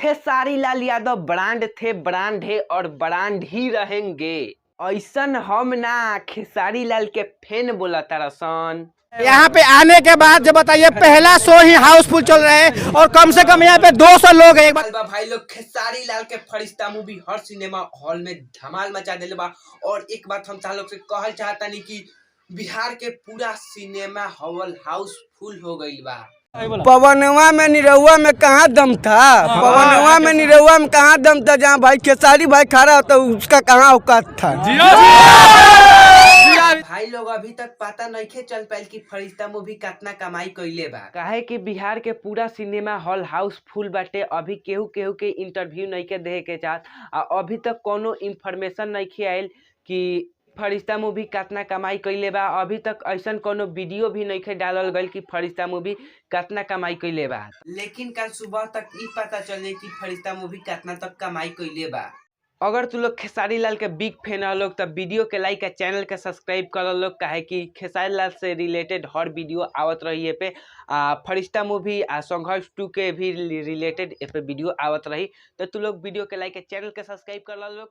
Khesari Lal Yadav brand थे, brand है और ब्रांड ही रहेंगे। ऐसन हम ना खेसारी लाल के फैन बोला तरसन। यहाँ पे आने के बाद जब बताइए पहला शो ही हाउसफुल चल रहा है और कम से कम यहाँ पे 200 लोग हैं। भाई लोग खेसारी लाल के फरिश्ता मूवी हर सिनेमा हॉल में धमाल मचा देले बा। और एक बात हम लोग से कहल चाहता नहीं कि बिहार के पूरा सिनेमा हॉल हाउसफुल हो गई बा। पवनवा में निरहुआ में कहाँ दम था, पवनवा में निरहुआ में कहाँ दम था। जहाँ भाई खेसारी भाई खड़ा होता उसका कहाँ औकात था। भाई लोग अभी तक पता नहीं चल पाइल कि फरिश्ता मूवी कितना कमाई कइले बा। काहे कि बिहार के पूरा सिनेमा हॉल हाउसफुल बाटे। अभी केहू केहू के इंटरव्यू नहीं के देखे के चाहत, अभी तक कोनो इन्फॉर्मेशन नहीं आयल कि फरिश्ता मूवी कितना कमाई कइले बा। अभी तक ऐसा कोनो वीडियो भी नहीं डालल गइल कि फरिश्ता मूवी कितना कमाई कइले बा। लेकिन कल सुबह तक ई पता चले कि फरिश्ता मूवी कितना तक कमाई कइले बा। अगर तू लोग खेसारी लाल के बिग फैन है लोग तब वीडियो के लाइक चैनल के सब्सक्राइब कर लोग। काहे कि खेसारी लाल से रिलेटेड हर वीडियो आवत रही है पे फरिश्ता मूवी संघर्ष 2 के भी रिलेटेड पे वीडियो आवत रही। तो तू लोग वीडियो के लाइक चैनल के सब्सक्राइब कर लोग।